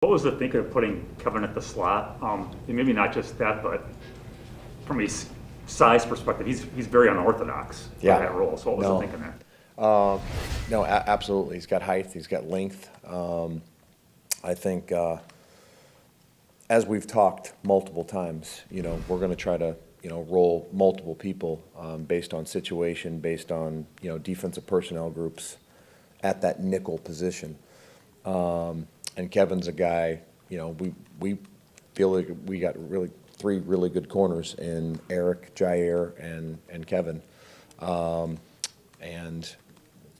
What was the thinking of putting Kevin at the slot? And maybe not just that, but from a size perspective, he's very unorthodox for Yeah. that role. So what was No. the thinking there? No, absolutely. He's got height, he's got length. I think, as we've talked multiple times, we're going to try to, roll multiple people based on situation, based on, defensive personnel groups at that nickel position. And Kevin's a guy, we feel like we got really three really good corners in Eric, Jair, and Kevin. And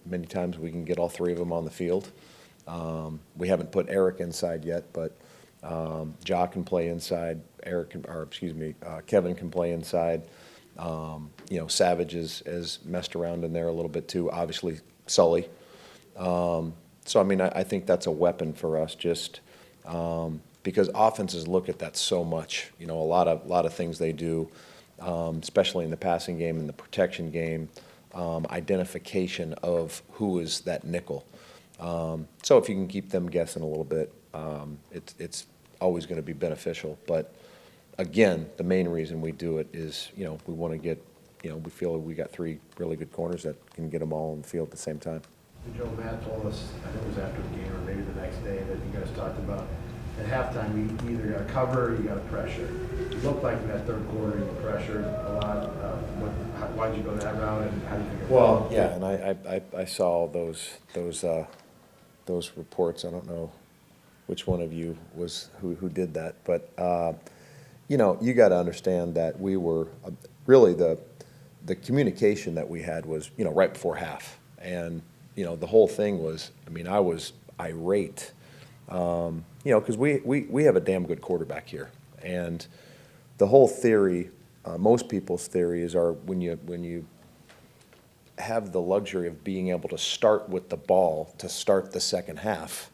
many times we can get all three of them on the field. We haven't put Eric inside yet, but Ja can play inside. Kevin can play inside. Savage has messed around in there a little bit too. Obviously, Sully. So I think that's a weapon for us, just because offenses look at that so much. A lot of things they do, especially in the passing game and the protection game. Identification of who is that nickel. So if you can keep them guessing a little bit, it's always going to be beneficial. But again, the main reason we do it is, we want to get, we feel we got three really good corners that can get them all on the field at the same time. Joe, Matt told us, I think it was after the game or maybe the next day, that you guys talked about at halftime you either got to cover or you got to pressure. It looked like in that third quarter you pressured a lot. Why'd you go that route, and how do you think it Well, yeah, and I saw those reports. I don't know which one of you was who did that, but you got to understand that we were really the communication that we had was right before half, and the whole thing was, I was irate, because we have a damn good quarterback here, and the whole theory. Most people's theory is when you have the luxury of being able to start with the ball to start the second half,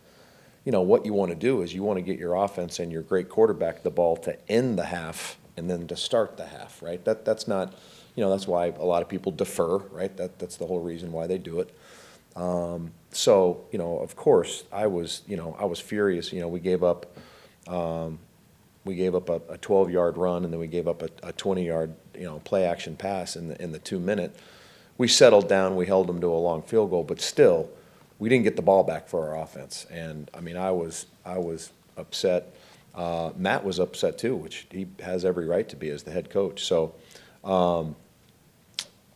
what you want to do is you want to get your offense and your great quarterback the ball to end the half and then to start the half, right? That's not, that's why a lot of people defer, right? That's the whole reason why they do it. So, of course, I was furious. We gave up. We gave up a 12-yard run, and then we gave up a 20-yard, play-action pass in the 2-minute. We settled down. We held them to a long field goal, but still, we didn't get the ball back for our offense. And I was upset. Matt was upset too, which he has every right to be as the head coach. So,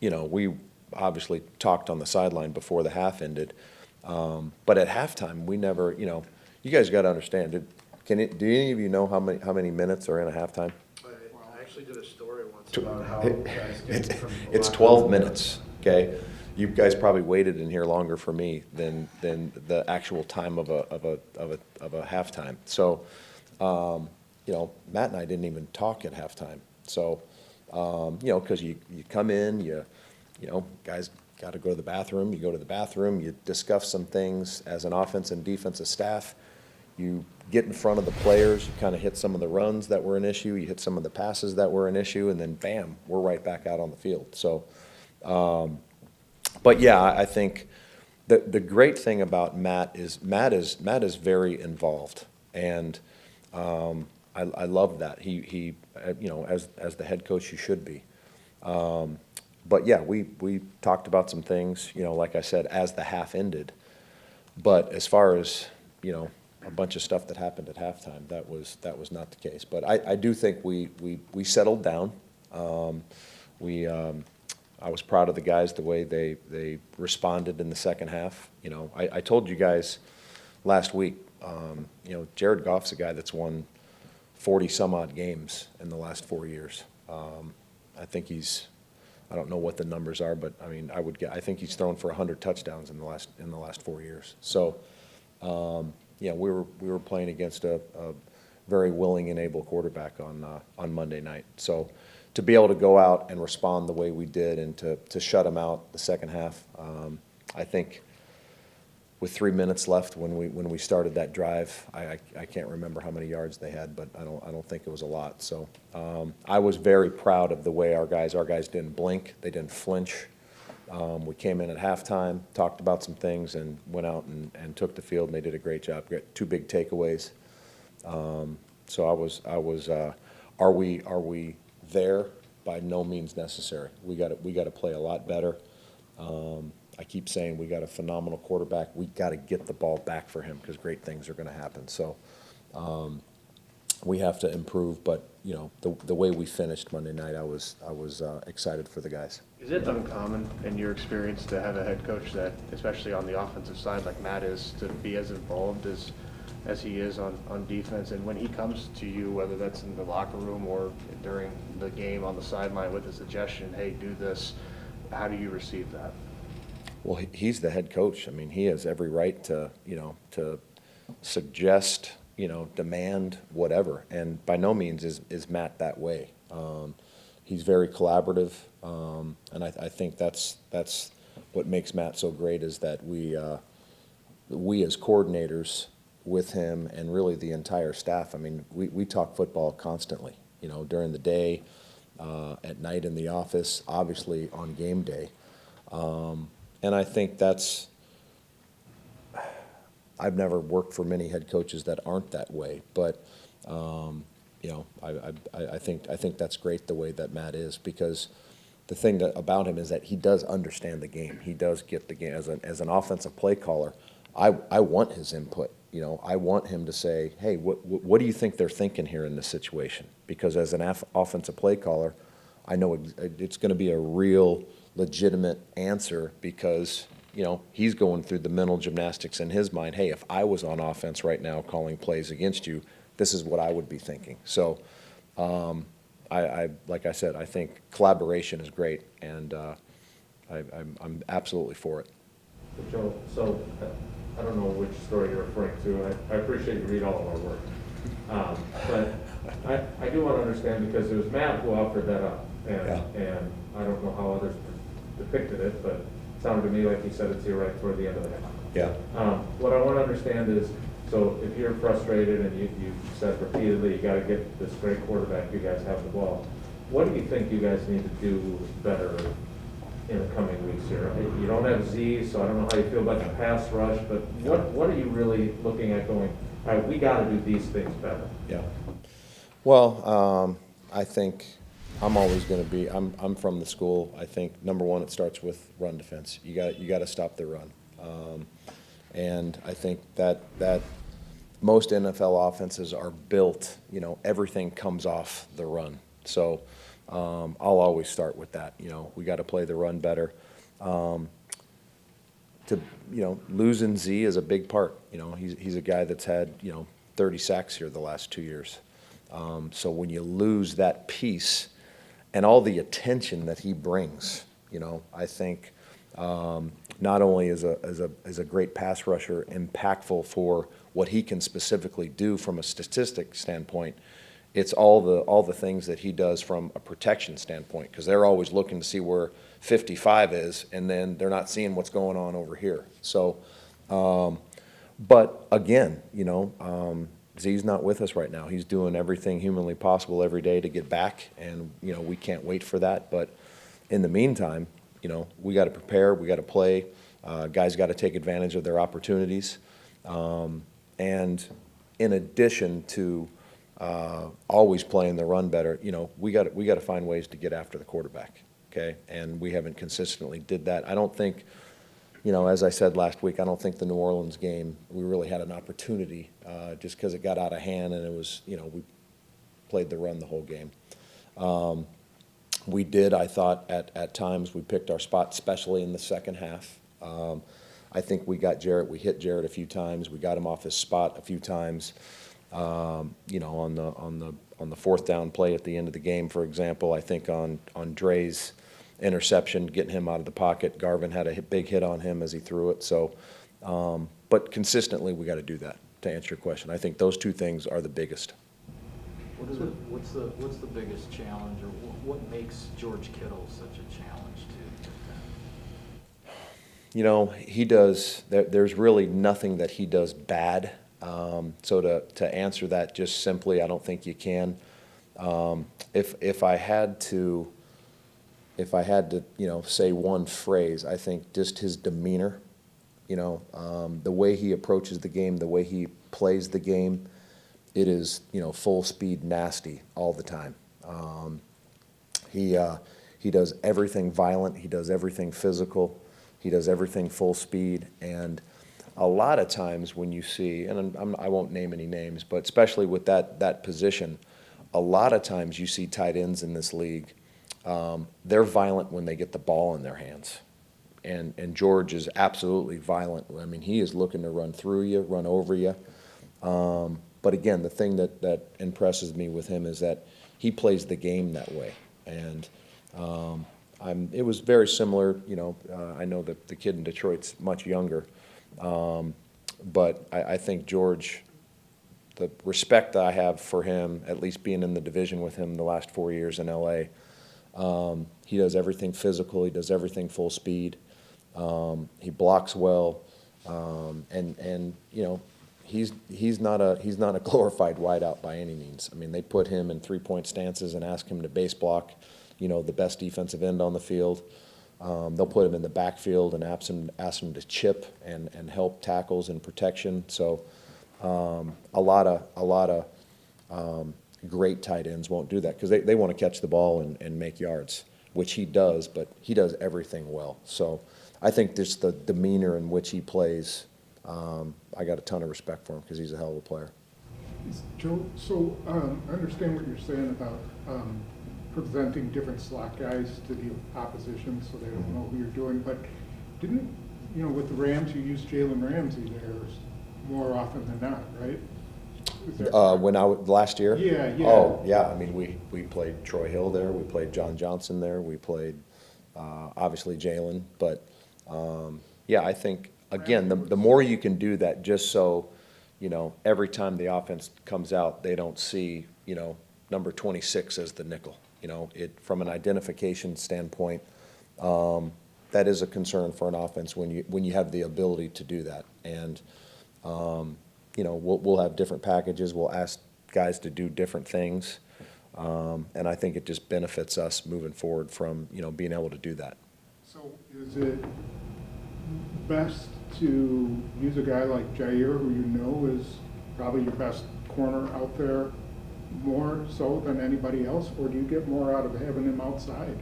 we obviously talked on the sideline before the half ended, but at halftime, we never. You guys got to understand. Do any of you know how many minutes are in a halftime? I actually did a story once about how guys get from It's 12 minutes. Okay, you guys probably waited in here longer for me than the actual time of a halftime. So, Matt and I didn't even talk at halftime. So, because you come in, guys got to go to the bathroom. You go to the bathroom. You discuss some things as an offense and defensive staff. You get in front of the players, you kind of hit some of the runs that were an issue, you hit some of the passes that were an issue, and then bam, we're right back out on the field. So, but yeah, I think the great thing about Matt is very involved, and I love that. He as the head coach, you should be. But yeah, we talked about some things, like I said, as the half ended. But as far as a bunch of stuff that happened at halftime, that was not the case. But I do think we settled down. I was proud of the guys, the way they responded in the second half. I told you guys last week, Jared Goff's a guy that's won 40 some odd games in the last 4 years. I think I don't know what the numbers are, but I think he's thrown for 100 touchdowns in the last 4 years. So. We were playing against a very willing and able quarterback on Monday night. So to be able to go out and respond the way we did and to shut him out the second half, I think with 3 minutes left when we started that drive, I can't remember how many yards they had, but I don't think it was a lot. So I was very proud of the way our guys didn't blink, they didn't flinch. We came in at halftime, talked about some things, and went out and took the field, and they did a great job. Got 2 big takeaways. So are we there? By no means necessary. We got to play a lot better. I keep saying we got a phenomenal quarterback. We got to get the ball back for him because great things are going to happen. So we have to improve. But you know, the way we finished Monday night, I was excited for the guys. Is it uncommon in your experience to have a head coach that, especially on the offensive side like Matt is, to be as involved as he is on defense? And when he comes to you, whether that's in the locker room or during the game on the sideline with a suggestion, hey, do this, how do you receive that? Well, he's the head coach. I mean, he has every right to, you know, to suggest, you know, demand whatever. And by no means is Matt that way. He's very collaborative, and I think that's what makes Matt so great is that we as coordinators with him and really the entire staff. I mean, we talk football constantly. You know, during the day, at night in the office, obviously on game day. And I think that's, I've never worked for many head coaches that aren't that way, but, you know, I think that's great the way that Matt is, because the thing about him is that he does understand the game. He does get the game. As an offensive play caller, I want his input. You know, I want him to say, hey, what do you think they're thinking here in this situation? Because as an offensive play caller, I know it's going to be a real legitimate answer because, you know, he's going through the mental gymnastics in his mind. Hey, if I was on offense right now calling plays against you, this is what I would be thinking. So, like I said, I think collaboration is great, and I'm absolutely for it. Joe, so I don't know which story you're referring to. I appreciate you read all of our work. But I do want to understand, because it was Matt who offered that up, and I don't know how others depicted it, but it sounded to me like he said it to you right toward the end of the half. Yeah. What I want to understand is, so if you're frustrated and you said repeatedly you got to get this great quarterback, you guys have the ball, what do you think you guys need to do better in the coming weeks here? You don't have Z, so I don't know how you feel about the pass rush, but what are you really looking at going, all right, we got to do these things better? Yeah. Well, I think I'm always going to be. I'm from the school. I think number one, it starts with run defense. You got to stop the run, and I think that most NFL offenses are built. You know, everything comes off the run. So I'll always start with that. You know, we got to play the run better. Losing Z is a big part. You know, he's a guy that's had 30 sacks here the last 2 years. So when you lose that piece and all the attention that he brings, I think not only is a great pass rusher impactful for what he can specifically do from a statistic standpoint, it's all the things that he does from a protection standpoint, because they're always looking to see where 55 is, and then they're not seeing what's going on over here. So, but again, Z's not with us right now. He's doing everything humanly possible every day to get back, and we can't wait for that. But in the meantime, we got to prepare, we got to play. Guys got to take advantage of their opportunities, and in addition to always playing the run better, we got to find ways to get after the quarterback. Okay, and we haven't consistently did that. I don't think, as I said last week, I don't think the New Orleans game we really had an opportunity just because it got out of hand, and it was, we played the run the whole game. We did, I thought, at times we picked our spot, especially in the second half. I think we got Jarrett. We hit Jarrett a few times. We got him off his spot a few times. On the fourth down play at the end of the game, for example, I think on Dre's interception, getting him out of the pocket, Garvin had a big hit on him as he threw it. So, but consistently, we got to do that. To answer your question, I think those two things are the biggest. What's the biggest challenge, or what makes George Kittle such a challenge to defend? He does. There's really nothing that he does bad. So to answer that just simply, I don't think you can. If I had to say one phrase, I think just his demeanor. The way he approaches the game, the way he plays the game. it is, full speed nasty all the time. He does everything violent. He does everything physical. He does everything full speed. And a lot of times when you see, and I won't name any names, but especially with that position, a lot of times you see tight ends in this league. They're violent when they get the ball in their hands. And George is absolutely violent. I mean, he is looking to run through you, run over you. But again, the thing that impresses me with him is that he plays the game that way. And it was very similar. I know that the kid in Detroit's much younger. But I think George, the respect that I have for him, at least being in the division with him the last 4 years in L.A., he does everything physical. He does everything full speed. He blocks well, and he's not a glorified wideout by any means. I mean, they put him in 3-point stances and ask him to base block, the best defensive end on the field. They'll put him in the backfield and ask him to chip and help tackles and protection. So a lot of great tight ends won't do that because they want to catch the ball and make yards, which he does, but he does everything well. So I think just the demeanor in which he plays, I got a ton of respect for him because he's a hell of a player. Joe, so I understand what you're saying about presenting different slot guys to the opposition so they don't know who you're doing, but didn't, with the Rams, you used Jalen Ramsey there more often than not, right? When last year? Yeah. Oh, yeah. I mean, we played Troy Hill there. We played John Johnson there. We played, obviously, Jalen. But, yeah, I think, again, the more you can do that just so, every time the offense comes out, they don't see, number 26 as the nickel. From an identification standpoint, that is a concern for an offense when you have the ability to do that. And, we'll have different packages. We'll ask guys to do different things. And I think it just benefits us moving forward from, being able to do that. So is it best to use a guy like Jair, who is probably your best corner out there, more so than anybody else, or do you get more out of having him outside?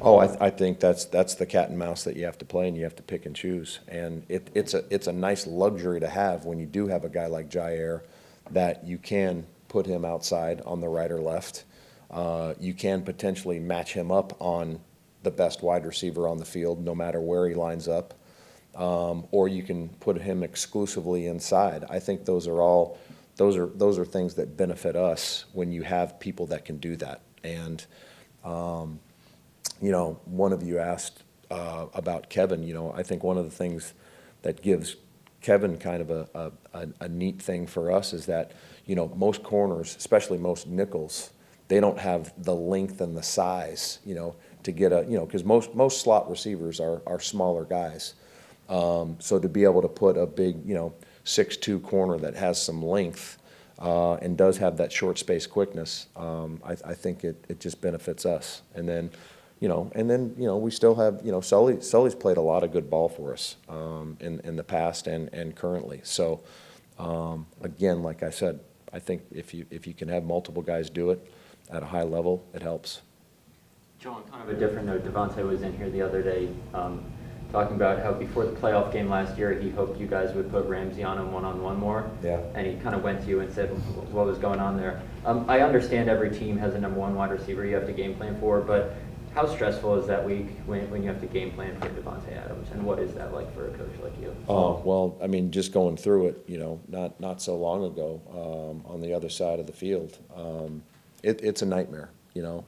Oh, I think that's the cat and mouse that you have to play, and you have to pick and choose. And it's a nice luxury to have when you do have a guy like Jair, that you can put him outside on the right or left. You can potentially match him up on the best wide receiver on the field, no matter where he lines up, or you can put him exclusively inside. I think those are things that benefit us when you have people that can do that. And one of you asked about Kevin. I think one of the things that gives Kevin kind of a neat thing for us is that, most corners, especially most nickels, they don't have the length and the size, to get because most slot receivers are smaller guys. So to be able to put a big, 6'2" corner that has some length and does have that short space quickness, I think it just benefits us. And then, we still have, Sully's played a lot of good ball for us in the past and currently. So, again, like I said, I think if you can have multiple guys do it at a high level, it helps. Joe, on kind of a different note, Devante was in here the other day talking about how before the playoff game last year, he hoped you guys would put Ramsey on him one-on-one more. Yeah. And he kind of went to you and said what was going on there. I understand every team has a number one wide receiver you have to game plan for, but how stressful is that week when you have to game plan for Devante Adams, and what is that like for a coach like you? Oh, well, I mean, just going through it, not so long ago on the other side of the field, it's a nightmare,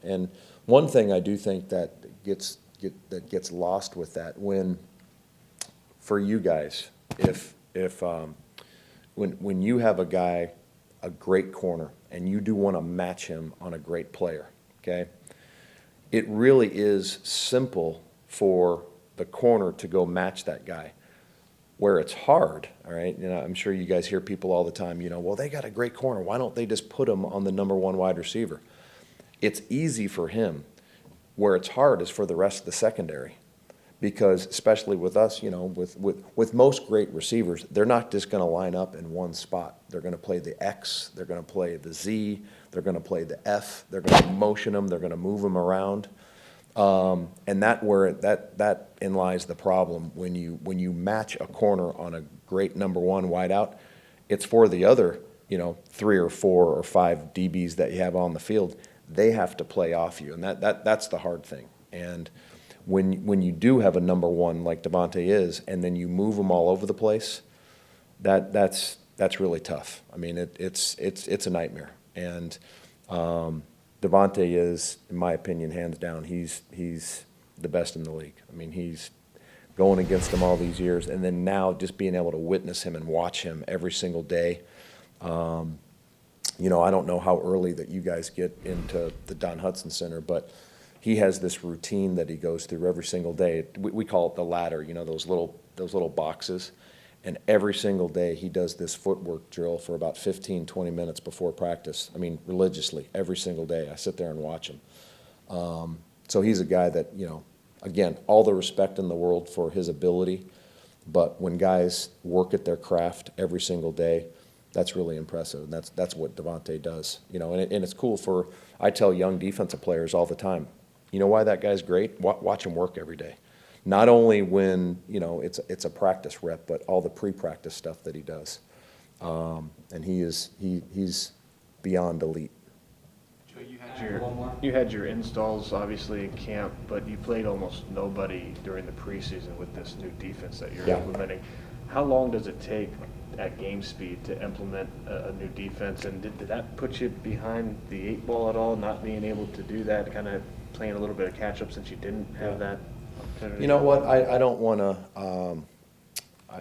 And one thing I do think that gets lost with that, when for you guys, when you have a guy, a great corner, and you do want to match him on a great player, okay? It really is simple for the corner to go match that guy. Where it's hard, all right, I'm sure you guys hear people all the time, well, they got a great corner. Why don't they just put him on the number one wide receiver? It's easy for him. Where it's hard is for the rest of the secondary, because especially with us, with most great receivers, they're not just going to line up in one spot. They're going to play the X, they're going to play the Z, they're going to play the F, they're going to motion them, they're going to move them around. And that in lies the problem. When you match a corner on a great number one wideout, it's for the other, 3 or 4 or 5 DBs that you have on the field. They have to play off you, and that's the hard thing. And when you do have a number one like Devante is, and then you move them all over the place, that's really tough. I mean, it's a nightmare. And Devante is, in my opinion, hands down, he's the best in the league. I mean, he's going against them all these years, and then now just being able to witness him and watch him every single day. I don't know how early that you guys get into the Don Hudson Center, but he has this routine that he goes through every single day. We call it the ladder, those little boxes. And every single day he does this footwork drill for about 15, 20 minutes before practice. I mean, religiously, every single day. I sit there and watch him. So he's a guy that, again, all the respect in the world for his ability. But when guys work at their craft every single day, that's really impressive. And that's what Devante does. And it's cool I tell young defensive players all the time, you know why that guy's great? Watch him work every day. Not only when, it's a practice rep, but all the pre-practice stuff that he does. And he's beyond elite. You had your installs, obviously, in camp, but you played almost nobody during the preseason with this new defense that you're implementing. How long does it take at game speed to implement a new defense? And did that put you behind the 8 ball at all, not being able to do that, kind of playing a little bit of catch-up since you didn't have that opportunity? You know what? I don't want to.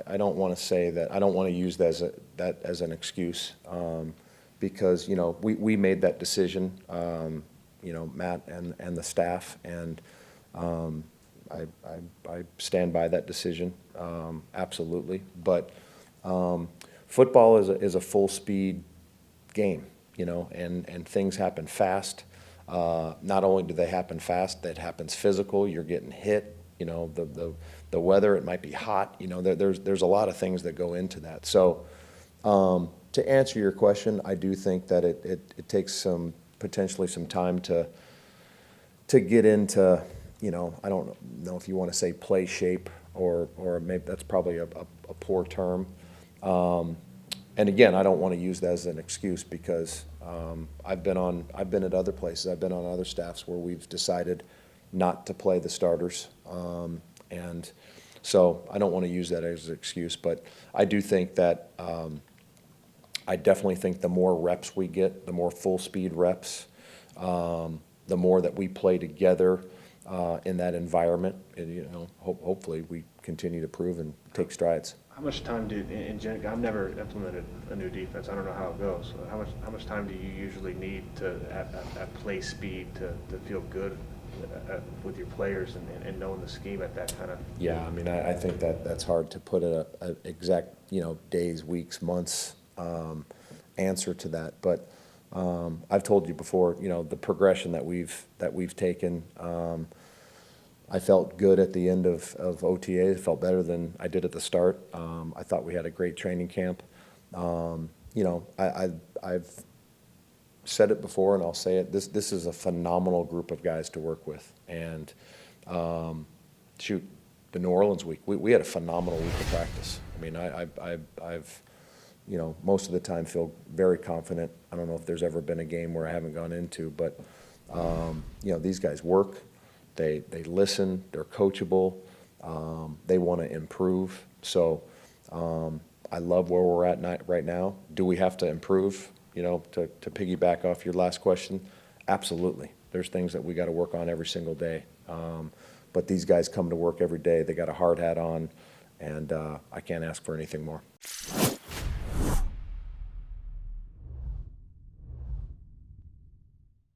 I don't want to say that. I don't want to use that as an excuse, because we made that decision. Matt and the staff, and I stand by that decision, absolutely. But football is a full speed game, and things happen fast. Not only do they happen fast, that happens physical. You're getting hit. The weather, it might be hot. There's a lot of things that go into that. So to answer your question, I do think that it takes potentially some time to get into, I don't know if you want to say play shape, or maybe that's probably a poor term. And again, I don't want to use that as an excuse, because I've been at other places. I've been on other staffs where we've decided not to play the starters. And so I don't want to use that as an excuse, but I do think that I definitely think the more reps we get, the more full speed reps, the more that we play together in that environment, and, hopefully we continue to prove and take strides. How much time I've never implemented a new defense. I don't know how it goes. How much time do you usually need at play speed to feel good with your players and knowing the scheme at that kind of? Yeah, I mean, I think that's hard to put an exact, days, weeks, months answer to that. But I've told you before, the progression that we've taken. I felt good at the end of OTA. It felt better than I did at the start. I thought we had a great training camp. I've said it before, and I'll say it. This is a phenomenal group of guys to work with. And the New Orleans week, we had a phenomenal week of practice. I mean, I've most of the time feel very confident. I don't know if there's ever been a game where I haven't gone into, but these guys work. They listen. They're coachable. They want to improve. So I love where we're at right now. Do we have to improve? To piggyback off your last question, absolutely. There's things that we got to work on every single day. But these guys come to work every day. They got a hard hat on, and I can't ask for anything more.